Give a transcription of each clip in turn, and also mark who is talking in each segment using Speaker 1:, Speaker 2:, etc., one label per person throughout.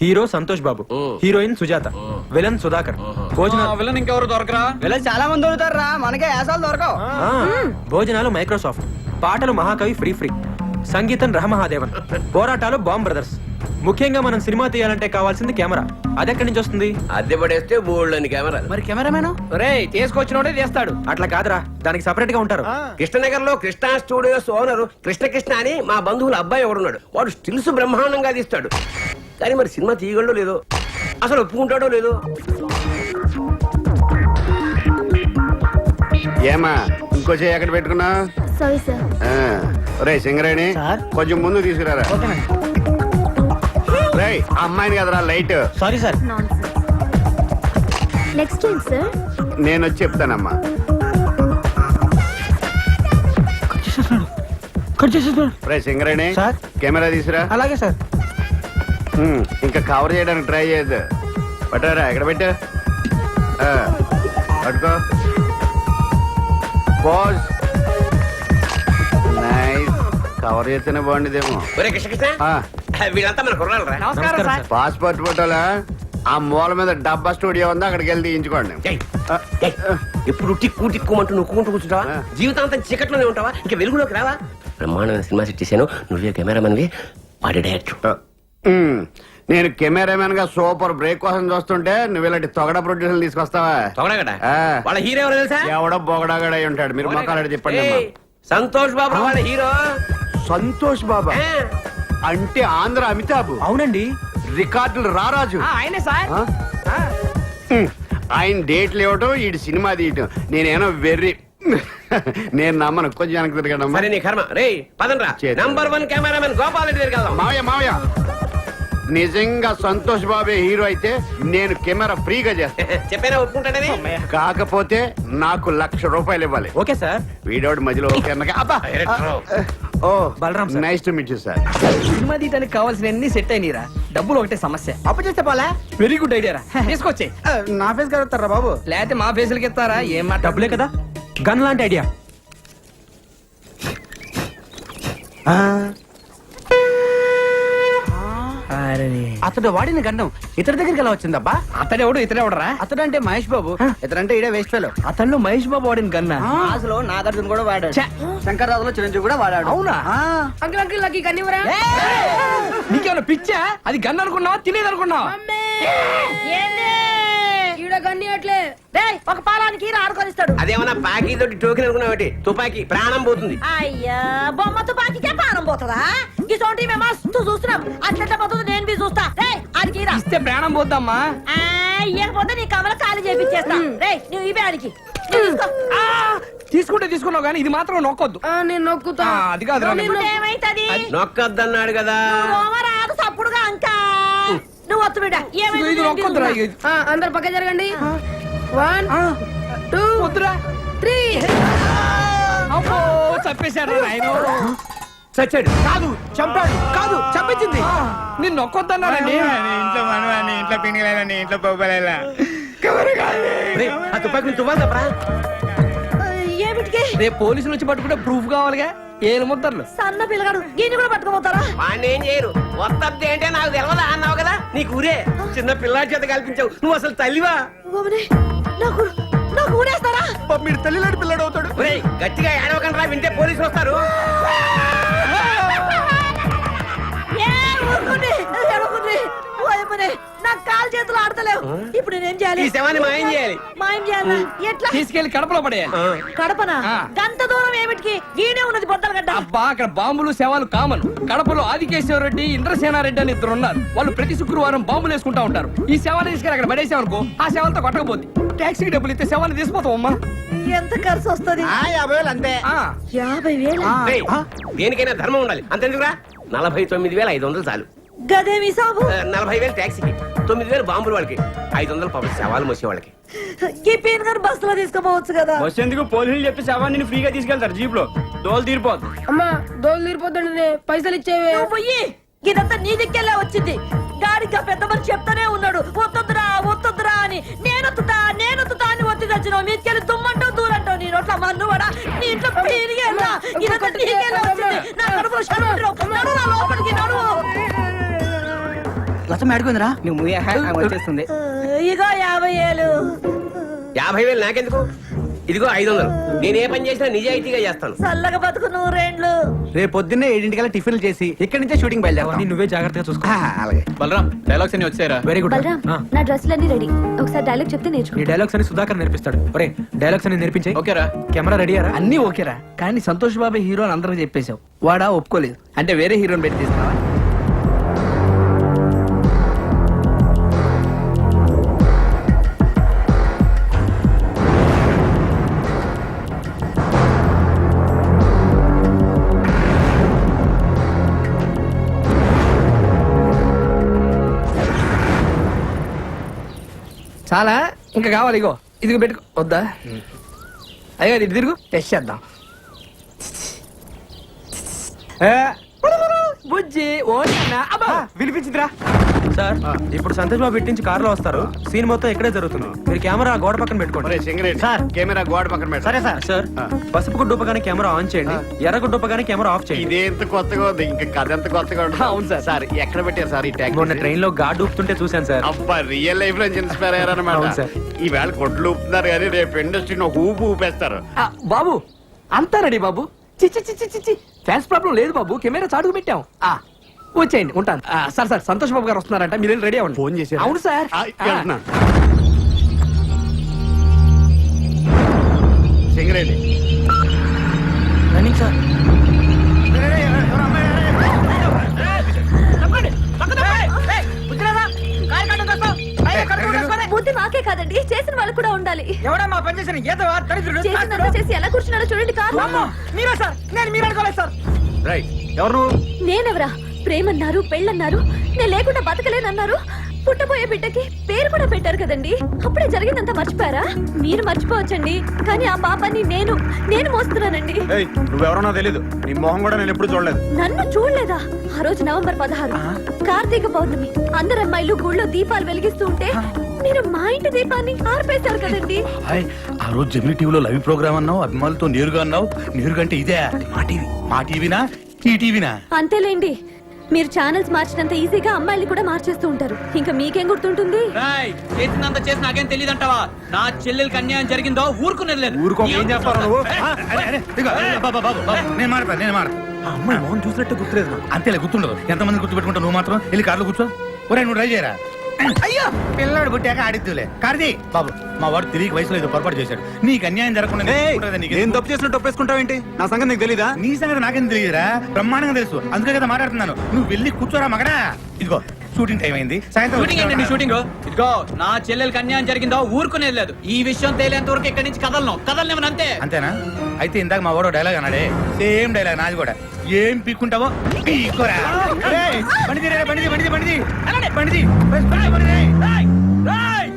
Speaker 1: Hero Santosh Babu, heroine Sujatha, villain Sudhakar. భోజనాలు
Speaker 2: villain ఇంకెవరు దొరకరా?
Speaker 3: Villain చాలా మంది దొరుకుతారా, మనకే యాసాలు దొరకవు.
Speaker 1: భోజనాలు మైక్రోసాఫ్ట్, పాటలు మహాకవి ఫ్రీ, సంగీతం రహమహాదేవన్, పోరాటాలు బాంబ్ బ్రదర్స్. ముఖ్యంగా మనం సినిమా తీయాలంటే కావాల్సింది కెమెరా. అదెక్కడి నుంచి వస్తుంది?
Speaker 4: అద్దె పడేస్తే బోల్డ్ కెమెరా.
Speaker 3: మరి కెమెరామెన్ తీసుకొచ్చినోడే చేస్తాడు.
Speaker 1: అట్లా కాదురా, దానికి సపరేట్ గా ఉంటారు.
Speaker 4: కృష్ణనగర్ లో కృష్ణ స్టూడియోస్ ఓనర్ కృష్ణ అని మా బంధువుల అబ్బాయి ఎవడున్నాడు. వాడు స్టిల్స్ బ్రహ్మాండంగా తీస్తాడు. కానీ మరి సినిమా తీయగలడో లేదో, అసలు ఒప్పుకుంటాడో లేదో.
Speaker 5: ఏమా ఇంకో చేయి ఎక్కడ పెట్టుకున్నా?
Speaker 6: Sorry sir.
Speaker 5: రే సింగరేణి కొంచెం ముందు తీసుకురారా. రే అమ్మాయిని కదరా light.
Speaker 3: Sorry sir.
Speaker 6: Next time sir.
Speaker 5: నేను వచ్చి చెప్తానమ్మా. రే సింగరేణి
Speaker 3: సార్.
Speaker 5: కెమెరా తీసురా.
Speaker 3: అలాగే సార్.
Speaker 5: ఇంకా కవర్ చేయడానికి ట్రై చేయొద్దు. పట్టారా ఎక్కడ పెట్టా? పట్టుకో. పోజ్. నైస్. కవర్ చేస్తేనే బాగుండేదేమో.
Speaker 4: ఒరే కృష్ణ వీళ్ళంతా మన కుర్రాలరా.
Speaker 3: నమస్కారం సార్.
Speaker 5: పాస్పోర్ట్ ఫోటోలా ఆ మూల మీద డబ్బా స్టూడియో ఉంది, అక్కడికి వెళ్ళి తీయించుకోండి.
Speaker 4: ఎప్పుడు టిక్కు టిక్కుమంటూ నొక్కుంటూ కూర్చుంటావా? జీవితాంతం చీకట్లోనే ఉంటావా? ఇంకా వెలుగులోకి రావా? బ్రహ్మాండమైన సినిమా సెట్ చేశాను. నువ్వే కెమెరామన్వి, వాడి డైరెక్టర్.
Speaker 5: నేను కెమెరామెన్ గా సూపర్ బ్రేక్ కోసం చూస్తుంటే నువ్వు ఇలాంటి తొగడ ప్రొడ్యూసర్ తీసుకొస్తావా?
Speaker 4: తొగడగడ వాళ్ళ హీరో ఎవరో తెలుసా?
Speaker 5: ఎవడో బొగడాగడ అయి ఉంటాడు. మీరు మొక్కలాడి చెప్పండి అమ్మా.
Speaker 4: సంతోష్ బాబు వాళ్ళ హీరో.
Speaker 5: సంతోష్ బాబా అంటే ఆంధ్ర అమితాబ్.
Speaker 1: అవునండి.
Speaker 5: రికార్డులు రారాజు.
Speaker 3: ఆయనే సార్.
Speaker 5: ఆయన డేట్లు ఇవ్వటం, ఈ సినిమా తీయటం నేనేమో వెర్రి. నేను నమ్మను. కొంచెం వెనక్కి తిరగడం.
Speaker 4: సరే నీ కర్మ. రే పదండ్రా. నంబర్ 1 కెమెరామెన్ గోపాల్ రెడ్డి దగ్గరికి వెళ్దాం.
Speaker 5: మావయ్య నిజంగా సంతోష్ బాబే హీరో అయితే నేను కెమెరా ఫ్రీగా చేస్తాను.
Speaker 4: చెప్పేనా ఒప్పుకుంటాడని?
Speaker 5: కాకపోతే నాకు ₹1,00,000 ఇవ్వాలి.
Speaker 1: Okay sir.
Speaker 5: వీడోడు మధ్యలో ఓకే అన్నగా. అబ్బా. ఓ
Speaker 1: Balram sir.
Speaker 5: Nice to meet you sir.
Speaker 3: Cinema తీయడానికి కావాల్సిన అన్ని సెట్ అయినరా. డబ్బులు ఒకటే సమస్య. అప్పు చేస్తే పోలా. వెరీ గుడ్ ఐడియా రా. తీసుకొచ్చే. నా ఫేస్ కలుగుతారా బాబు? లేకపోతే మా ఫేసులకి ఇస్తారా? ఏం మాట.
Speaker 1: డబ్బులే కదా, గన్ లాంటి ఐడియా.
Speaker 3: అతడు వాడిన గండం ఇతడి దగ్గరికి ఎలా వచ్చిందబ్బా? అతడెవడు ఇతడెవడరా? అతడు అంటే మహేష్ బాబు. ఇతడంటే ఇడే waste fellow. అతను మహేష్ బాబు వాడిన గన్న. అసలు నాగార్జున కూడా వాడాడు. శంకర్రాజులో చిరంజీవి కూడా వాడాడు. అవునా?
Speaker 7: అంకుల్ అంకుల్ నాకు కన్నివరా?
Speaker 3: నీకేమైనా పిచ్చా? అది గన్ అనుకున్నావా, తినేది అనుకున్నావా?
Speaker 7: ఒక పాలానికి ఆడుకొనిస్తాడు.
Speaker 4: అదేమన్నా పాకి తోటి టోకెన్ అనుకున్నావు? తుపాకీ ప్రాణం పోతుంది.
Speaker 7: అయ్యా బొమ్మ తుపాకీకే ప్రాణం పోతుందా? ఇటువంటి మేము మస్తు చూస్తున్నాం. అట్లా పోతుంది, నేను చూస్తా. ఆడికి
Speaker 3: ఇస్తే ప్రాణం పోద్దమ్మా.
Speaker 7: ఇవ్వకపోతే నీ కమల ఖాళీ చేపించేస్తా. రే నువ్వు ఇవే ఆడికి
Speaker 3: తీసుకుంటే తీసుకున్నావు కానీ ఇది మాత్రం నొక్కొద్దు.
Speaker 7: నేను నొక్కుతా.
Speaker 3: అది కాదు.
Speaker 7: ఏమైతుంది?
Speaker 4: నొక్కద్దన్నాడు కదా.
Speaker 7: రాదు తప్పుడుగా అంకా. నువ్వు వత్తు బిడ్డ. అందరు పక్క జరగండి. 1 2 3.
Speaker 3: చంపేశాడు. చచ్చాడు కాదు, చంపాడు కాదు, చంపించింది. నేను నొక్కొద్దన్నాడండి.
Speaker 2: ఇంట్లో మనవాణి, ఇంట్లో పిండిలేదని, ఇంట్లో పొబ్బలేలా.
Speaker 4: ఆ తుపాకీ తువ్వాలి తప్పరా?
Speaker 7: ఏమిటికి?
Speaker 3: రేపు పోలీసులు వచ్చి పట్టుకుంటే ప్రూఫ్ కావాలిగా. ఏలు ముద్దర్లు.
Speaker 7: సన్న పిల్లగాడు దీన్ని కూడా పట్టుకోపోతారా?
Speaker 4: వాడిని ఏం చేయరు. వస్తద్ది అంటే నాకు తెలవదా అన్నావు కదా. నీకు ఊరే చిన్న పిల్లాడి చేత కల్పించావు. నువ్వు అసలు తల్లివా?
Speaker 7: నాకు ఊరేస్తారా?
Speaker 5: మీరు తల్లిలాంటి పిల్లడు అవుతాడు.
Speaker 4: గట్టిగా ఏడవకండి, వింటే పోలీసులు వస్తారు.
Speaker 7: నాకు కాలు చేతులు ఆడతలేవు. ఇప్పుడు నేనేం చేయాలి?
Speaker 4: ఈ శవాన్ని మాయం చేయాలి.
Speaker 7: మాయం చేయాలా? ఎట్లా?
Speaker 3: తీసుకెళ్లి కడపలో పడే.
Speaker 7: కడపనా? గంత దూరం ఏమిటికి? ఈడే ఉన్నది బొద్దలగడ్డ.
Speaker 3: అబ్బా అక్కడ బాంబులు శవాలు కామన్. కడపలో ఆదికేశ్వర రెడ్డి, ఇంద్రసేనారెడ్డి అని 2 ఉన్నారు. వాళ్ళు ప్రతి శుక్రవారం బాంబులు వేసుకుంటా ఉంటారు. ఈ శవాన్ని తీసుకెళ్ళి అక్కడ పడేసామనుకో, ఆ శవాలతో కొట్టకపోద్ది. టాక్సీకి డబ్బులు ఇస్తే శవాన్ని తీసిపోతాం అమ్మా.
Speaker 7: ఎంత ఖర్చు వస్తుంది?
Speaker 3: 50,000 అంతే.
Speaker 7: 50,000?
Speaker 4: దేనికైనా ధర్మం ఉండాలి. అంతెందుకురా? 49,500 చాలు.
Speaker 7: గదేమి సాబు?
Speaker 4: 40,000 టాక్సీకి, 9,000 బాంబులు వాళ్ళకి, 500 పాపం శవాలు మోసే వాళ్ళకి.
Speaker 7: ఈ పీన్ గారు బస్సులో తీసుకోపోవచ్చు కదా.
Speaker 2: బస్సు ఎందుకు? పోలీసులు చెప్పి శవాన్ని ఫ్రీగా తీసుకెళ్తారు జీప్ లో. దోలు తీరిపోద్దు.
Speaker 7: అమ్మా దోలు తీరిపోద్దండి. పైసలు ఇచ్చేవే. ఇదంతా నీ దిక్కెళ్ళే వచ్చింది. గాడిగా పెద్ద మనిషి చెప్తానే ఉన్నాడు, ఒత్తొద్దురా అని. నేనొత్తుతా అని ఒత్తి తెచ్చినావు. మీకెళ్ళి దుమ్మంటావు, దూరంటావు. నీ నోట్ల మన్ను కూడా నీ ఇంట్లో పీరిగేలా. ఇదంతా నీకెళ్ళే వచ్చింది. నా కడుపులో లోపలికి నడువు.
Speaker 3: మొత్తం ఆడుకుందిరా నువ్వు వచ్చేస్తుంది
Speaker 7: ఇగో 50,000.
Speaker 4: 50,000 నాకెందుకు? ఇదిగో 500. నేను ఏ పని చేసినా నిజాయితీగా చేస్తాను.
Speaker 7: చల్లగా బతుకు 100
Speaker 3: రేపు పొద్దున్నే 7 టిఫిన్లు చేసి ఇక్కడి నుంచే షూటింగ్
Speaker 1: అవన్నీ
Speaker 3: బయలుదేరాం
Speaker 1: నువ్వే జాగ్రత్తగా చూసుకో.
Speaker 3: అలాగే
Speaker 2: బలరాం డైలాగ్స్ అన్ని వచ్చారా?
Speaker 1: Very good.
Speaker 6: బలరాం నా డ్రెస్సులన్నీ రెడీ. ఒకసారి డైలాగ్ చెప్తే
Speaker 1: ఈ
Speaker 6: నేర్చుకో.
Speaker 1: డైలాగ్స్ అని సుధాకర్ నేర్పిస్తాడు. ఒరే డైలాగ్స్ అని నేర్పించే.
Speaker 2: ఓకేరా?
Speaker 1: కెమెరా రెడీయారా?
Speaker 3: అన్ని ఓకేరా కానీ సంతోష్ బాబాయ్ హీరో అని అందరికి చెప్పేశావు వాడా ఒప్పుకోలేదు అంటే వేరే హీరోని పెట్టి తీస్తావా చాలా ఇంకా కావాలి ఇగో ఇదిగో పెట్టుకో వద్దా అయ్యో ఇటు తిరుగు టెస్ట్ చేద్దాం ఏ, బుజ్జి ఓ నాన్న, అబ్బా.
Speaker 1: వినిపించిందిరా సార్. ఇప్పుడు సంతోష్ బాబు ఇట్టించి కారులో వస్తారు. సీన్ మొత్తం ఇక్కడే జరుగుతుంది. మీరు కెమెరా గోడ పక్కన పెట్టుకోండి.
Speaker 5: సింగరేణి సార్ కెమెరా గోడ పక్కన పెట్టు. సరే సార్.
Speaker 1: సార్ పసుపు గుడ్డు ఉపగానే కెమెరా ఆన్ చేయండి. ఎర్ర గుడ్డు ఉపగానే కెమెరా ఆఫ్ చేయండి.
Speaker 5: ఇదేంత కొత్తగా ఉంది ఇంకా కథ ఎంత కొత్తగా ఉంటుంది.
Speaker 3: అవును సార్.
Speaker 5: సార్ ఎక్కడ పెట్టారు సార్ ఈ ట్యాగ్?
Speaker 1: మొన్న ట్రైన్ లో గాడ్ ఊపుతుంటే చూశాను సార్.
Speaker 5: అబ్బా రియల్ లైఫ్ లో ఇన్స్పైర్ అయ్యారనమాట.
Speaker 1: అవును సార్.
Speaker 5: ఈ వేళ కొట్లు ఊపుతున్నారు కానీ రేపు ఇండస్ట్రీని ఒక ఊపు ఊపేస్తారు.
Speaker 3: ఆ, బాబు అంతా రెడీ బాబు చిచ్చి చిచ్చి చిచ్చి ఫ్యాన్స్ ప్రాబ్లం లేదు బాబు కెమెరా చాటుకు పెట్టాం ఆ, వచ్చేయండి ఉంటాను సార్ సార్ సంతోష్ బాబు గారు వస్తున్నారంట మీరు రెడీ అవ్వండి
Speaker 5: ఫోన్ చేశారా?
Speaker 3: అవును సార్
Speaker 5: ఆ, వెళ్తున్నా. Singareni
Speaker 1: running sir.
Speaker 6: బుద్ధి మాకే కాదండి చేసిన వాళ్ళు కూడా ఉండాలి.
Speaker 3: ఎవడమ్మా పని చేసిన ఏదో దరిద్రుడు
Speaker 6: చేసినంత చేసి ఎలా కూర్చున్నాడో చూడండి కాదు.
Speaker 3: మీరా సార్ నేను మీరు అనుకోలేదు సార్
Speaker 5: రైట్ ఎవరు నువ్వు?
Speaker 6: నేనెవరా? ప్రేమన్నారు పెళ్ళన్నారు నేను లేకుండా బతకలేనన్నారు. పుట్టబోయే బిడ్డకి పేరు కూడా పెట్టారు కదండి. అప్పుడే జరిగిందంతా మర్చిపోయారా? మీరు మర్చిపోవచ్చండి కానీ ఆ పాపాన్ని నేను మోస్తున్నానండి.
Speaker 2: నువ్వెవరో తెలీదు. నీ మొహం కూడా నేను ఎప్పుడు చూడలేదు.
Speaker 6: నన్ను చూడలేదా? ఆ రోజు నవంబర్ 16 కార్తీక పౌర్ణమి. అందరు అమ్మాయిలు గుళ్ళో దీపాలు వెలిగిస్తూ ఉంటే మీరు మా ఇంటి దీపాన్ని ఆర్పేశారు కదండి.
Speaker 8: ఆ రోజు జమిని టీవీలో లైవ్ ప్రోగ్రామ్ అన్నావు అభిమానులతో నేరుగా అన్నావు నేరుగా అంటే ఇదే మా టీవీనా ఈ టీవీనా
Speaker 6: అంతేలేండి మీరు ఛానల్స్ మార్చినంత ఈజీగా అమ్మాయిలు కూడా మార్చేస్తూ ఉంటారు. ఇంకా మీకేం గుర్తుంటుంది?
Speaker 9: చేసినంత చేసి నాకేం తెలియదు అంటావా? నా చెల్లెలకి అన్యాయం జరిగిందో ఊరుకునేది లేదు.
Speaker 2: ఊరుకో ఏం చేస్తావు నువ్వు?
Speaker 8: నేను మాడతా
Speaker 1: ఆ అమ్మాయి మోహన్ చూసినట్టు గుర్తులేదు నాకు.
Speaker 8: అంతేలే గుర్తుండదు ఎంతమంది గుర్తు పెట్టుకుంటావు నువ్వు మాత్రం వెళ్ళి కార్లో కూర్చో ఒరే నువ్వు ట్రై చేయరా అయ్యో పిల్లాడు పుట్టాక ఆడిద్దులే కార్తీ బాబు మా వాడు తిరిగి వయసులో ఏదో పొరపాటు చేశాడు నీకు అన్యాయం జరగకుండా నేను చూసుకుంటాను కదా నీకు.
Speaker 2: నేను తప్పు చేసినట్టు ఒప్పేసుకుంటావేంటి? నా సంగతి నీకు తెలీదా?
Speaker 8: నీ సంగతి నాకేం తెలియదురా బ్రహ్మాండంగా తెలుసు అందుకే కదా మాట్లాడుతున్నాను నువ్వు వెళ్ళి కూర్చోరా మగడా ఇదిగో షూటింగ్ టైం అయింది
Speaker 9: షూటింగ్ ఏంటండి
Speaker 8: సాయంత్రం
Speaker 9: షూటింగ్? ఇదిగో నా చెల్లెలకి అన్యాయం జరిగిందో ఊరుకునేది లేదు. ఈ విషయం తేలేంత వరకు ఇక్కడి నుంచి కదలనివ్వను అంతే.
Speaker 8: అంతేనా అయితే ఇందాక మా వాడు డైలాగ్ అన్నాడే సేమ్ డైలాగ్ నాది కూడా ఏం పీక్కుంటావో పీక్కోరా ఏయ్, బండి తీరా, బండి తీ, బండి తీ, బండి తీ. బండి తీ, బండి తీ.
Speaker 9: రేయ్!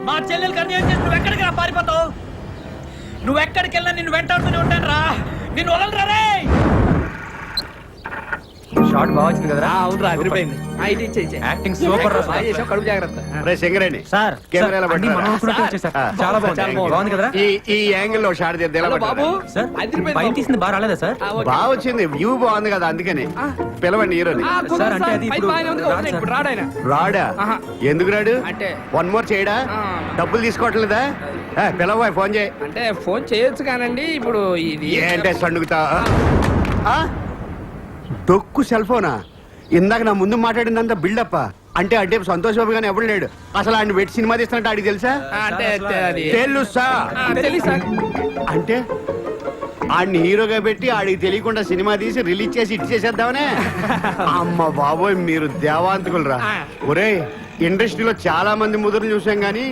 Speaker 9: మా చెల్లెలకి అన్యాయం చేసి నువ్వు ఎక్కడికి రా పారిపోతావు? నువ్వు ఎక్కడికి వెళ్ళినా నిన్ను వెంటాడుతూనే ఉంటాను రా. నిన్ను వదలరా రే.
Speaker 1: షార్ట్ బాగా వచ్చింది కదరా?
Speaker 3: అవును రా అదిరిపోయింది ఇటు ఇచ్చే
Speaker 1: యాక్టింగ్ సూపర్ రా.
Speaker 3: బాగా చేసావు కడుపు జాగ్రత్త
Speaker 5: రే సింగరేణి
Speaker 1: సార్
Speaker 5: కెమెరాలో
Speaker 1: అన్ని మనం అనుకున్నట్టు వచ్చేసారు. చాలా బాగుంది కదరా?
Speaker 5: ఈ యాంగిల్ లో షాట్ తీద్దాం. ఎలా
Speaker 3: హలో బాబు
Speaker 5: పట్టారా?
Speaker 1: సార్
Speaker 3: అదిరిపోయింది
Speaker 1: పైన
Speaker 3: బాబు.
Speaker 1: తీసింది బాగా రాలేదా సార్?
Speaker 5: బాగా వచ్చింది వ్యూ బాగుంది కదా అందుకని పిలవండి హీరోని.
Speaker 1: సార్, అంటే అది ఇప్పుడు రాడు సార్.
Speaker 3: ఇప్పుడు రాడాయన
Speaker 5: రాడా?
Speaker 3: ఆహా.
Speaker 5: ఎందుకు రాడు?
Speaker 3: అంటే
Speaker 5: వన్ మోర్ చేయడా?
Speaker 3: ఆ.
Speaker 5: డబ్బులు తీసుకోవట్లేదా? పిలవ ఫోన్ చేయి.
Speaker 3: అంటే ఫోన్ చేయొచ్చు కానండి ఇప్పుడు ఇది
Speaker 5: ఏంటే సండుగుతా డొక్కు సెల్ ఫోనా? ఇందాక నా ముందు మాట్లాడిందంతా బిల్డప్ అంటే సంతోష్ బాబు గానీ ఎవడు లేడు. అసలు ఆయన వెట్టి సినిమా తీస్తున్నట్టు ఆడికి తెలుసా?
Speaker 3: అంటే అది
Speaker 5: తెలుసా?
Speaker 3: తెలుసు సార్
Speaker 5: అంటే ఆడిని హీరోగా పెట్టి ఆడికి తెలియకుండా సినిమా తీసి రిలీజ్ చేసి ఇట్ చేసేద్దామనే. అమ్మ బాబోయ్ మీరు దేవాంతకులు రా. ఒరే ఇండస్ట్రీలో చాలా మంది ముదురులు చూసాం గానీ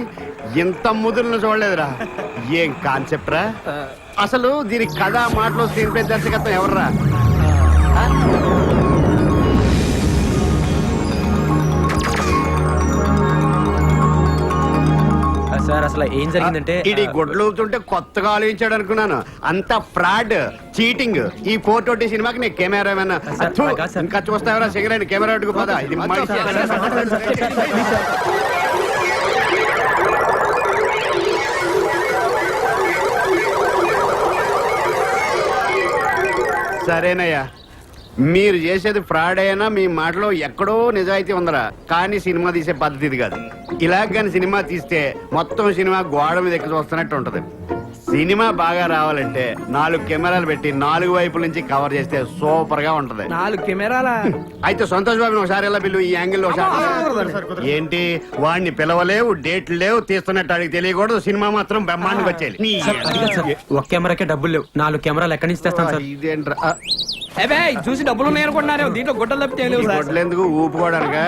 Speaker 5: ఇంత ముదురులను చూడలేదురా. ఏం కాన్సెప్ట్ రా అసలు? దీని కథ మాటలో స్క్రీన్ ప్లే దర్శకత్వం ఎవర్రా?
Speaker 1: సార్ అసలు ఏం జరిగిందంటే
Speaker 5: ఇది గుడ్లు ఊపుతుంటే కొత్తగా ఆలోచించాడు అనుకున్నాను. అంత ఫ్రాడ్ చీటింగ్. ఈ 420 సినిమాకి నేను కెమెరామెన్.
Speaker 1: సార్,
Speaker 5: థు,
Speaker 1: కాదు సార్.
Speaker 5: ఇంకా చూస్తావరా సిగరెట్ కెమెరా అడ్డుకు పద. ఇది సరేనయ్యా మీరు చేసేది ఫ్రాడ్ అయినా మీ మాటలో ఎక్కడో నిజాయితీ ఉందరా, కానీ సినిమా తీసే పద్ధతి ఇది కాదు. ఇలా కానీ సినిమా తీస్తే మొత్తం సినిమా గోడ మీద ఎక్కి చూస్తున్నట్టు ఉంటది. సినిమా బాగా రావాలంటే 4 కెమెరాలు పెట్టి 4 వైపుల నుంచి కవర్ చేస్తే సూపర్ గా ఉంటది.
Speaker 3: 4 కెమెరాల
Speaker 5: అయితే సంతోష్ బాబుని ఒకసారి ఎలా పిలువు, ఈ యాంగిల్ ఏంటి వాడిని పిలవలేవు, డేట్లు లేవు, తీస్తున్నట్టు అడిగి తెలియకూడదు, సినిమా మాత్రం బ్రహ్మాండంగా వచ్చేది.
Speaker 1: సార్, అది కాదు సార్. ఒక కెమెరాకే డబ్బులు లేవు, 4 కెమెరాలు ఎక్కడి నుంచి తెస్తాను సార్?
Speaker 5: ఇదేంట్రా
Speaker 2: చూసి డబ్బులు ఉన్నాయనుకుంటున్నారు, దీంట్లో గుడ్డలు తప్పితే ఏం లేవు సార్.
Speaker 5: ఎందుకు ఊపుకోవడానికా?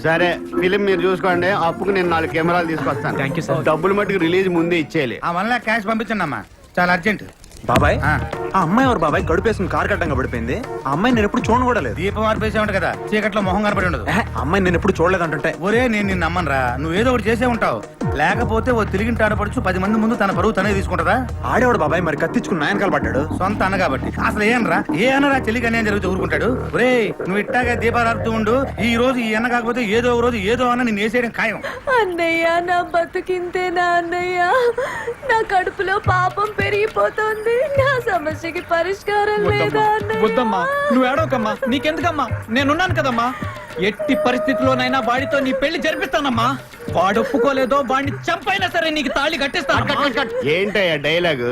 Speaker 5: సరే ఫిలిం మీరు చూసుకోండి, అప్పుకు నేను 4 కెమెరాలు తీసుకొస్తాను.
Speaker 1: Thank you sir.
Speaker 5: డబ్బులు మట్టుకు రిలీజ్ ముందే ఇచ్చేయాలి.
Speaker 8: ఆ 1 lakh క్యాష్ పంపించండి అమ్మా, చాలా అర్జెంట్.
Speaker 10: బాబాయ్
Speaker 8: ఆ.
Speaker 10: ఆ అమ్మాయి ఎవరు బాబాయ్? గడుపేసుకుని కారు కట్టంగా పడిపోయింది. ఆ అమ్మాయి నేను ఎప్పుడు చూడను కూడా లేదు.
Speaker 8: దీపం ఆర్పేసే ఉంట కదా, చీకట్లో మొహం కనపడి ఉండదు.
Speaker 10: ఆ అమ్మాయి నేను ఎప్పుడు చూడలేదంటుంటే.
Speaker 8: ఒరే నేను నిన్ను నమ్మనురా, నువ్వేదో ఒకటి చేసే ఉంటావు. లేకపోతే ఓ తిరిగింటి ఆడపడుచు 10 మంది ముందు తన పరువు తనే తీసుకుంటారా?
Speaker 10: ఆడేవాడు బాబాయ్, మరి కత్తిచ్చుకుని నాయనకాలు పడ్డాడు.
Speaker 8: సొంత అన్న కాబట్టి అసలు ఏనరా ఏ అన్నరా చెల్లికి అన్యాయం జరిగితే ఊరుకుంటాడు? ఒరే నువ్వు ఇట్టాగా దీపాలు ఆడుతూ ఉండు, ఈ రోజు ఈ అన్న కాకపోతే ఏదో ఒక రోజు ఏదో అన్న నిన్ను వేసేయడం ఖాయం.
Speaker 6: అన్నయ్య, నా బతుకింతేనా అన్నయ్య? నా కడుపులో పాపం పెరిగిపోతుంది. నా సమస్యకి పరిష్కారం లేదా అన్నయ్య?
Speaker 9: వద్దమ్మా, నువ్వు ఏడవకమ్మా, నీకెందుకమ్మా, నేనున్నాను కదమ్మా. ఎట్టి పరిస్థితిలోనైనా వాడితో నీ పెళ్లి జరిపిస్తానమ్మా. వాడు ఒప్పుకోలేదో వాడిని చంపైనా సరే నీకు తాళి కట్టిస్తాను.
Speaker 5: ఏంటయ్యా డైలాగ్?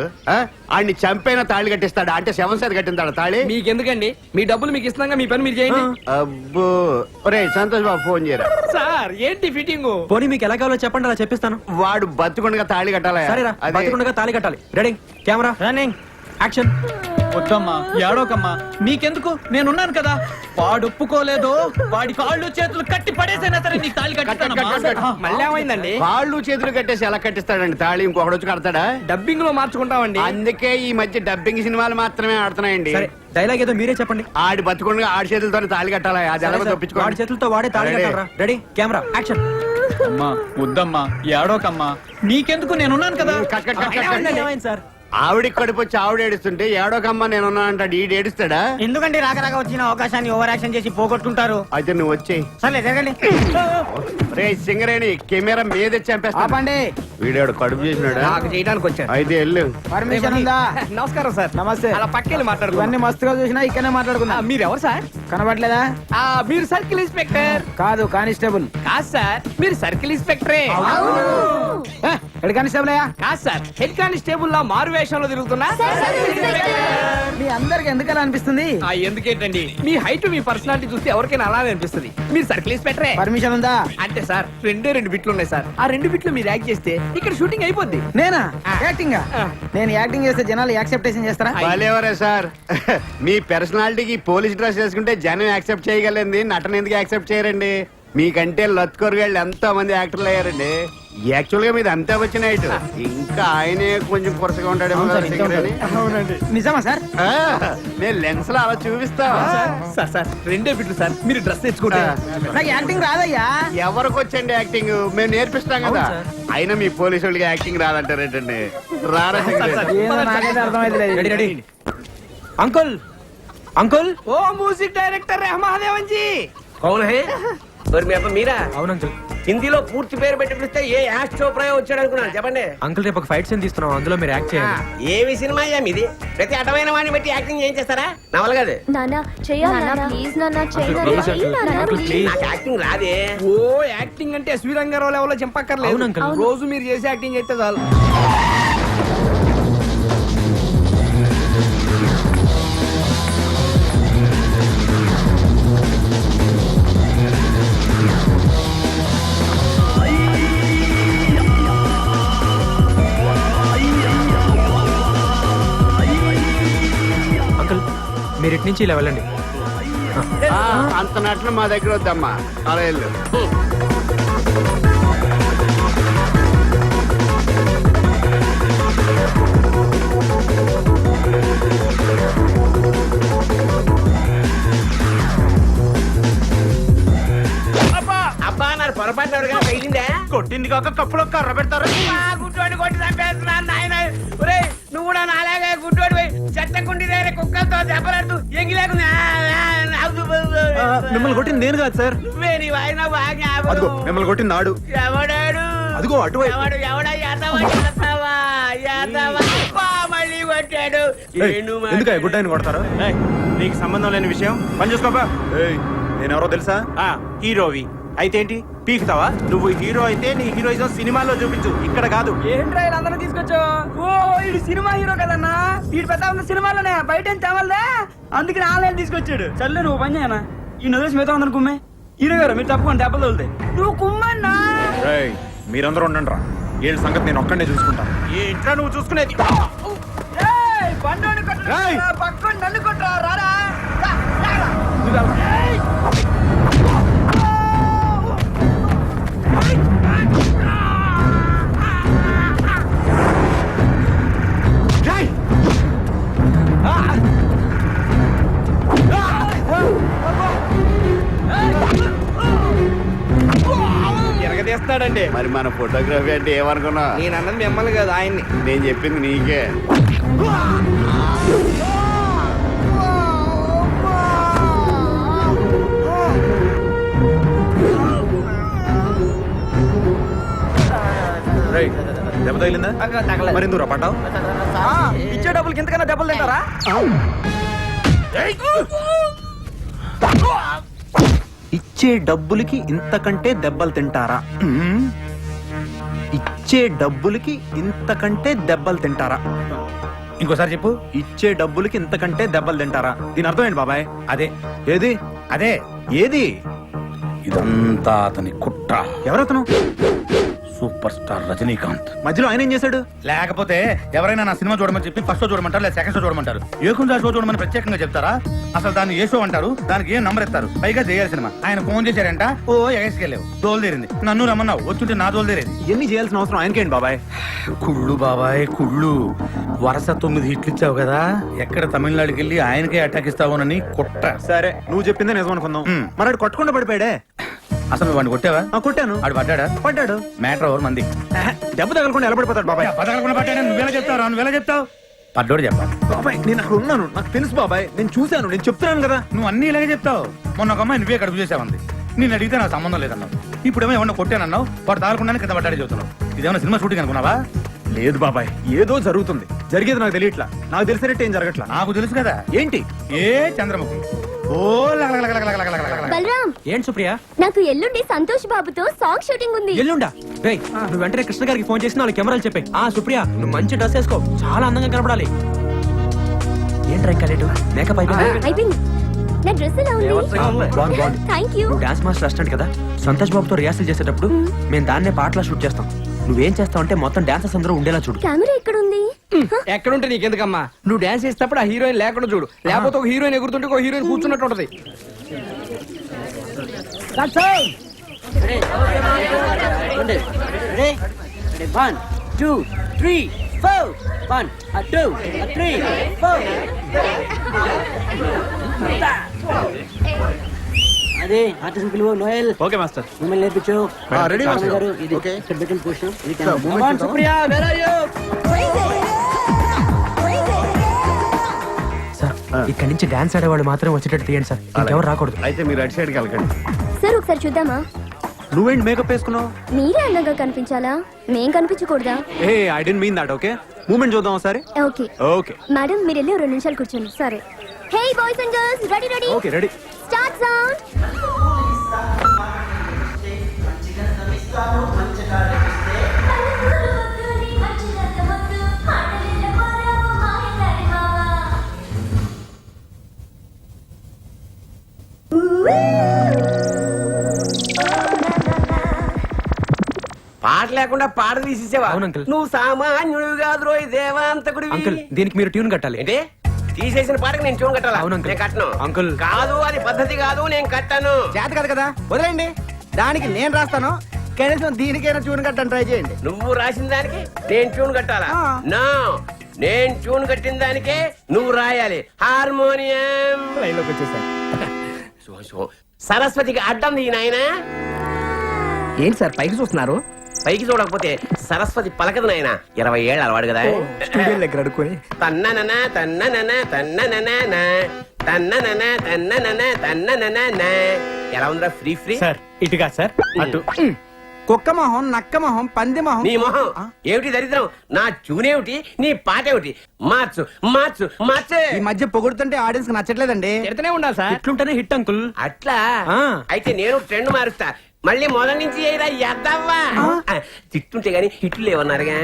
Speaker 5: ఆడిని చంపైన తాళి కట్టిస్తాడా? అంటే 7 సార్ కట్టిందాడా తాళి?
Speaker 2: మీకెందుకండి, మీ డబ్బులు మీకు ఇస్తున్నాగా, మీ పని మీరు చేయండి.
Speaker 5: అబ్బో ఒరే సంతోష్ బాబు ఫోన్ చేయరా.
Speaker 2: సార్ ఏంటి ఫిట్టింగ్?
Speaker 1: పోనీ మీకు ఎలా కావాలో చెప్పండి, అలా చెప్పిస్తాను.
Speaker 5: వాడు బతుకుండగా తాళి కట్టాలా?
Speaker 1: సరేరా, బతికుండగా తాళి కట్టాలి. Ready, camera running, action.
Speaker 9: వద్దమ్మా, ఏడవకమ్మా, నీకెందుకు, నేనున్నాను కదా. వాడు ఒప్పుకోలేదో వాడి కాళ్ళు చేతులు కట్టి పడేసైనా సరే నీకు తాళి కట్టిస్తానమ్మా.
Speaker 2: మళ్ళీ ఏమైందండి?
Speaker 5: కాళ్ళు చేతులు కట్టేసి ఎలా కట్టిస్తాడండి తాళి? ఇంకొకడు వచ్చి కడతాడా?
Speaker 2: డబ్బింగ్ లో మార్చుకుంటామండి.
Speaker 5: అందుకే ఈ మధ్య డబ్బింగ్ సినిమాలు మాత్రమే ఆడుతున్నాయండి.
Speaker 1: సరే, డైలాగ్ ఏదో మీరే చెప్పండి.
Speaker 5: ఆడి బతుకుండగా ఆడి చేతులతో తాళి కట్టాలా? అది ఎలా
Speaker 1: వాడి
Speaker 5: తప్పించుకోండి.
Speaker 1: చేతులతో వాడే తాళి
Speaker 5: Ready.
Speaker 1: కట్టాలరా. Ready, camera action.
Speaker 9: అమ్మా వద్దమ్మా, ఏడవకమ్మా, నీకెందుకు, నేనున్నాను కదా.
Speaker 5: Cut, cut, cut, cut, cut.
Speaker 1: ఏమైంది సార్?
Speaker 5: ఆవిడికి కడుపు వచ్చి ఆవిడ ఏడుస్తుంటే ఏడోకమ్మ నేనున్నా అంటాడు. ఈడు ఏడుస్తాడా?
Speaker 3: ఎందుకంటే రాక వచ్చిన అవకాశాన్ని ఓవర్ యాక్షన్ చేసి పోగొట్టుకుంటారు.
Speaker 5: అయితే నువ్వు వచ్చేయి.
Speaker 3: సరే జరగండి.
Speaker 5: రే సింగరేణి, కెమెరా మీద చంపేస్తా. వీడాడు కడుపు చేసినాడా?
Speaker 2: నాకు చేయడానికి వచ్చాడు.
Speaker 5: అయితే వెళ్ళు.
Speaker 3: పర్మిషన్ ఉందా?
Speaker 2: నమస్కారం సార్.
Speaker 3: నమస్తే.
Speaker 2: అలా పక్కెళ్ళి మాట్లాడుకున్నాం.
Speaker 3: ఇవన్నీ మస్తుగా చూసినా ఇక్కడనే మాట్లాడుకున్నా.
Speaker 2: మీరు ఎవరు సార్?
Speaker 3: కనబడలేదా?
Speaker 2: మీరు సర్కిల్ ఇన్స్పెక్టర్
Speaker 3: కాదు, కానిస్టేబుల్.
Speaker 2: కాదు సార్, మీరు సర్కిల్ ఇన్స్పెక్టరే.
Speaker 3: హెడ్ కానిస్టేబుల్ అయ్యా?
Speaker 2: కాదు సార్, హెడ్ కానిస్టేబుల్ లా మారు వేషంలో తిరుగుతున్నా.
Speaker 3: మీ అందరికి ఎందుకలా అనిపిస్తుంది?
Speaker 2: ఎందుకేంటండి, మీ హైట్ మీ పర్సనాలిటీ చూస్తే ఎవరికైనా అలా అనిపిస్తుంది. మీరు సర్కిల్ ఇన్స్పెక్టరే.
Speaker 3: పర్మిషన్ ఉందా?
Speaker 2: అంటే సార్ 2 బిట్లు ఉన్నాయి సార్. ఆ 2 బిట్లు మీరు యాక్ట్ చేస్తే ఇక్కడ షూటింగ్ అయిపోద్ది.
Speaker 3: నేనా యాక్టింగ్? నేను యాక్టింగ్ చేస్తే జనాలు యాక్సెప్టేషన్ చేస్తారా?
Speaker 5: భలేవరే సార్. మీ పర్సనాలిటీకి పోలీస్ డ్రెస్ వేసుకుంటే జనం యాక్సెప్ట్ చేయగలండి, నటన ఎందుకు యాక్సెప్ట్ చేయరండి? మీకంటే లత్కొరగాళ్ళు ఎంతో మంది యాక్టర్లు అయ్యారండి. యాక్చువల్ గా మీది అంతా వచ్చిన హైట్. ఇంకా ఆయనే కొంచెం కొరసగా ఉంటాడేమో కదా సింగరేణి.
Speaker 3: నిజమా సార్?
Speaker 5: నేను లెన్స్ లో అలా చూపిస్తా.
Speaker 2: సార్ సార్ 2 బిట్లు సార్, మీరు డ్రెస్ తెచ్చుకుంటే.
Speaker 3: నాకు యాక్టింగ్ రాదయ్యా.
Speaker 5: ఎవరికి వచ్చండి యాక్టింగ్? మేము నేర్పిస్తాం కదా. అయినా మీ పోలీసు వాళ్ళకి యాక్టింగ్ రాదంటారేంటండి? రారా సింగరేణి?
Speaker 3: ఏదో నాకైతే అర్థమైతే
Speaker 1: రెడీ రెడీ. Uncle, uncle.
Speaker 2: ఓ మ్యూజిక్ డైరెక్టర్ రెహమాదేవన్ జీ.
Speaker 4: కౌన్ హై? మరి మీ అబ్బ మీరా?
Speaker 1: అవును అంకుల్.
Speaker 4: హిందీలో పూర్తి పేరు పెట్టి పిలిస్తే ఏ యాష్ చోప్రా వచ్చాడు అనుకున్నాను. చెప్పండి
Speaker 1: అంకుల్, రేపు ఒక ఫైట్ సీన్ తీస్తున్నాం, అందులో మీరు యాక్ట్ చేయండి.
Speaker 4: ఏమి సినిమా అయ్యా మీది? ప్రతి అటమైన వాడిని బట్టి యాక్టింగ్ ఏం చేస్తారా? నవల కాదు.
Speaker 6: నాన్న చెయ్యాలి, ప్లీజ్ నాన్న,
Speaker 1: Please, uncle. Please.
Speaker 4: నాకు యాక్టింగ్ రాదే.
Speaker 2: ఓ యాక్టింగ్ అంటే ఎస్వి రంగారావు లెవెల్లో చంపక్కర్లేదు.
Speaker 1: అవును, అంకుల్.
Speaker 2: రోజు మీరు చేసే యాక్టింగ్ అయితే చాలు.
Speaker 1: అంకుల్, మీరు ఇటు నుంచి ఇలా వెళ్ళండి.
Speaker 5: అంత నటన మా దగ్గర వద్దమ్మా, అలా వెళ్ళు.
Speaker 4: అబ్బా నా పొరపాటు ఎవరిగా తగిలిందే?
Speaker 8: కొట్టింది కాక కప్పులో కర్ర పెడతారు.
Speaker 2: గుడ్డోడి కొట్టి చంపేస్తున్నాను నాయన. ఒరేయ్ నువ్వు కూడా నాలాగే గుడ్డోడి పోయి చెత్తకుండి దగ్గర కుక్కలతో దెబ్బలాడుతూ ఎంగిలేకుండా.
Speaker 10: మిమ్మల్ని కొట్టింది నేను కాదు సార్.
Speaker 2: నువ్వే నీ వాయిన బాగా
Speaker 10: అదిగో మిమ్మల్ని కొట్టింది నాడు.
Speaker 2: ఎవడాడు?
Speaker 10: అదిగో అటువైపు.
Speaker 2: ఎవడా యాదవా యాదవా యాదవా. అబ్బా, మళ్ళీ కొట్టాడు
Speaker 10: ఎందుకు గుడ్ ఆయన కొడతారు? నీకు సంబంధం లేని విషయం పని చూసుకోపా. నేను ఎవరో తెలుసా? హీరోవి అయితే ఏంటి పీకుతావా? నువ్వు హీరో అయితే నీ హీరోయిజం సినిమాలో చూపించు, ఇక్కడ కాదు.
Speaker 3: ఏంట్రా అందరూ తీసుకొచ్చావు? ఓ ఇది సినిమా హీరో కదన్నా, వీడు పెద్ద ఉన్న సినిమాలోనే బయట ఏం తేవాలదే, అందుకని ఆన్లైన్ తీసుకొచ్చాడు. చల్లే నువ్వు పని చేయనా, ఈ నదిలేసి మిగతా అందరు కుమ్మే. హీరో గారు మీరు తప్పకుండా దెబ్బలు తోలుతాయి. నువ్వు కుమ్మన్నా.
Speaker 10: మీరందరూ ఉండండి రా, వీళ్ళ సంగతి నేను ఒక్కడే చూసుకుంటాను. ఏంట్రా నువ్వు చూసుకునేది?
Speaker 3: బండోని కొట్టరా, పక్కన నన్ను కొట్టరా, రారా.
Speaker 9: ఎరగదీస్తాడండి.
Speaker 5: మరి మన ఫోటోగ్రఫీ అంటే ఏమనుకున్నా?
Speaker 9: నేను అన్నది మిమ్మల్ని కదా, ఆయన్ని.
Speaker 5: నేను చెప్పింది నీకే.
Speaker 10: దెబ్బ తగిలిందా? మరి ఎందుకు రా పడ్డావు?
Speaker 3: ఇచ్చే డబ్బులకి ఇంతకన్నా దెబ్బలు తింటారా?
Speaker 10: ఇచ్చే డబ్బులకి ఇంతకంటే దెబ్బలు తింటారా? ఇచ్చే డబ్బులకి ఇంతకంటే దెబ్బలు తింటారా?
Speaker 8: ఇంకోసారి చెప్పు.
Speaker 10: ఇచ్చే డబ్బులకి ఇంతకంటే దెబ్బలు తింటారా? దీని అర్థం ఏంటి బాబాయ్?
Speaker 8: అదే
Speaker 10: ఏది
Speaker 8: అదే
Speaker 10: ఏది?
Speaker 8: ఇదంతా అతని కుట్ర.
Speaker 10: ఎవరతను?
Speaker 8: Super star Rajinikanth.
Speaker 10: మధ్యలో ఆయన ఏం చేశాడు?
Speaker 8: లేకపోతే ఎవరైనా నా సినిమా చూడమని చెప్పి ఫస్ట్ షో చూడమంటారు, లేదా సెకండ్ షో చూడమంటారు. ఏకుందా షో చూడమని ప్రత్యేకంగా చెప్తారా? అసలు దాన్ని ఏ షో అంటారు, దానికి ఏ నంబర్ ఇస్తారు? పైగా చేయాలి సినిమా. ఆయన ఫోన్ చేశారంట, ఓ ఎగేసుకెళ్ళావు, దోలు తీరింది. నన్ను రమ్మన్నావు, వచ్చుంటే నా దోలు తీరేది.
Speaker 10: ఇవన్నీ చేయాల్సిన అవసరం ఆయనకేంటి బాబాయ్?
Speaker 8: కుళ్ళు బాబాయ్ కుళ్ళు. వరుస 9 హిట్లు ఇచ్చావు కదా, ఎక్కడ తమిళనాడుకి వెళ్ళి ఆయనకే అటాక్ ఇస్తావునని కుట్ర.
Speaker 10: సరే నువ్వు చెప్పిందే నిజం అనుకుందాం. మరి ఆడు కొట్టకుండా పడిపోయాడే.
Speaker 8: అసలు నువ్వు వాడిని కొట్టావా?
Speaker 10: కొట్టాను.
Speaker 8: ఆడు పడ్డాడా?
Speaker 10: పడ్డాడు.
Speaker 8: మ్యాటర్ ఎవరు మంది?
Speaker 10: దెబ్బ తగలకుండా ఎలా పడిపోతాడు బాబాయ్?
Speaker 8: పదకొండు పడ్డాడా? నువ్వేలా చెప్తావు? నువ్వేలా చెప్తావు? పడ్డోడు చెప్పాలి.
Speaker 10: బాబాయ్ నేను అక్కడ ఉన్నాను, నాకు తెలుసు బాబాయ్, నేను చూశాను, నేను చెప్తున్నాను కదా.
Speaker 8: నువ్వు అన్ని ఇలాగే చెప్తావు. మొన్న ఒక అమ్మాయి నువ్వే కడుపు చేసావంది. నేను అడిగితే నాకు సంబంధం లేదన్నావు. ఇప్పుడేమో ఏమన్నా కొట్టానన్నావు, వాడు తాగకుండానే కింద పడ్డాడే చెబుతున్నావు. ఇదేమన్నా సినిమా షూటింగ్ అనుకున్నావా?
Speaker 10: లేదు బాబాయ్, ఏదో జరుగుతుంది, జరిగేది నాకు తెలియట్లా. నాకు తెలిసినట్టు ఏం జరగట్లా.
Speaker 8: నాకు తెలుసు కదా.
Speaker 10: ఏంటి?
Speaker 8: ఏ చంద్రముఖి ఓ
Speaker 6: బలరాం,
Speaker 1: ఏంటి సుప్రియ?
Speaker 6: నాకు ఎల్లుండి సంతోష్ బాబుతో సాంగ్ షూటింగ్ ఉంది.
Speaker 1: ఎల్లుండా? రేయ్ నువ్వు వెంటనే కృష్ణ గారికి ఫోన్ చేసి నాలుగు కెమెరాలు చెప్పాయి. సుప్రియ నువ్వు మంచి డ్రెస్ వేసుకో, చాలా అందంగా కనపడాలి. ఏంట్రా ఇంకా లేటు? మేకప్
Speaker 6: అయిపోయింది. నా డ్రెస్ ఎలా ఉంది? Thank you.
Speaker 1: నువ్వు డాన్స్ మాస్టర్ అసిస్టెంట్ కదా, సంతోష్ బాబుతో రిహార్సల్ చేసేటప్పుడు మేము దాన్నే పాటలా షూట్ చేస్తాం. నువ్వేం చేస్తావు అంటే మొత్తం డాన్సర్స్ అందరూ ఉండేలా చూడు.
Speaker 6: కెమెరా ఎక్కడ ఉంది?
Speaker 3: ఎక్కడుంటే నీకెందుకమ్మా, నువ్వు డాన్స్ చేసేటప్పుడు ఆ హీరోయిన్ లేకుండా చూడు, లేకపోతే ఒక హీరోయిన్ ఎగురుతుంటే ఒక హీరోయిన్ కూర్చున్నట్టు ఉంటది.
Speaker 2: అదే ఆర్టిస్ట్ పిలువు. Noel
Speaker 10: okay master.
Speaker 2: మిమ్మల్ని నేర్పించు.
Speaker 5: Ready master.
Speaker 2: గారు ఇది
Speaker 5: ఓకే.
Speaker 2: ఇక్కడ పెట్టిన పొజిషన్ ఇది
Speaker 5: Sir, movement
Speaker 2: camera. Supriya where are you?
Speaker 1: Sir ఇక్కడి నుంచి డాన్స్ ఆడేవాళ్ళు మాత్రం వచ్చేటట్టు తీయండి సార్, ఇంకెవరు రాకూడదు.
Speaker 5: అయితే మీరు అటు సైడ్కి వెళ్ళకండి.
Speaker 6: సార్ ఒకసారి చూద్దామా?
Speaker 10: నువ్వేంటి మేకప్ వేసుకున్నావు?
Speaker 6: మీరే అందంగా కనిపించాలా, మేం కనిపించకూడదా?
Speaker 10: ఏ I don't mean that. Okay moment చూద్దాం ఒకసారి.
Speaker 6: ఓకే
Speaker 10: ఓకే
Speaker 6: మేడం, మీరు వెళ్ళి 2 నిమిషాలు కూర్చోండి. సరే. Hey boys and girls, ready ready
Speaker 10: okay ready.
Speaker 6: Start sound.
Speaker 4: పాట లేకుండా పాట తీసేసావా?
Speaker 1: అవును అంకుల్.
Speaker 4: నువ్వు సామాన్యుడు కాదు రోయ్ దేవాంతకుడివి.
Speaker 1: అంకుల్ దీనికి మీరు ట్యూన్ కట్టాలి.
Speaker 4: ఏంటి తీసేసిన పాటకి నేను ట్యూన్ కట్టాలా?
Speaker 1: అవును అంకుల్.
Speaker 4: నేను కట్టను.
Speaker 1: అంకుల్.
Speaker 4: కాదు, అది పద్ధతి కాదు, నేను కట్టను.
Speaker 3: చేత కాదు కదా, వదిలేండి. దానికి నేను రాస్తాను, కనీసం దీనికైనా చూడని కట్టని ట్రై చేయండి.
Speaker 4: నువ్వు రాసిన దానికి నేను ట్యూన్ కట్టాలా? నా నేను ట్యూన్ కట్టిన దానికే నువ్వు రాయాలి. హార్మోనియం
Speaker 3: లైన్లోకి వచ్చేసాను.
Speaker 4: సరస్వతికి అడ్డం ఈ నాయనా.
Speaker 3: ఏంటి సార్ పైకి చూస్తున్నారు?
Speaker 4: పైకి చూడకపోతే సరస్వతి పలకదు నాయన. 20 ఏళ్ళు అలవాడు కదా.
Speaker 3: స్టూడియో దగ్గర అడుక్కొని
Speaker 4: తన్ననన తన్ననన తన్ననన తన్ననన తన్ననన తన్ననన. ఎలా ఉందిరా ఫ్రీ ఫ్రీ?
Speaker 9: సార్ ఇటుగా సార్ అటు.
Speaker 3: కుక్క మొహం నక్క మొహం పంది మొహం
Speaker 4: నీ మొహం ఏమిటి దరిద్రం? నా చూనేమిటి, నీ పాట ఏమిటి? మార్చు మార్చు మార్చే.
Speaker 3: ఈ మధ్య పొగుడుతుంటే ఆడియన్స్ కి నచ్చట్లేదండి.
Speaker 2: తిడుతూనే ఉండాలి సార్.
Speaker 1: ఇట్లుంటేనే hit uncle.
Speaker 4: అట్లా
Speaker 1: ఆ.
Speaker 4: అయితే నేను ట్రెండ్ మారుస్తా. మళ్ళీ మొదటి నుంచి చేయరా ఎద్దవ్వా. తిట్టుంటే గానీ హిట్లు లేవన్నారుగా.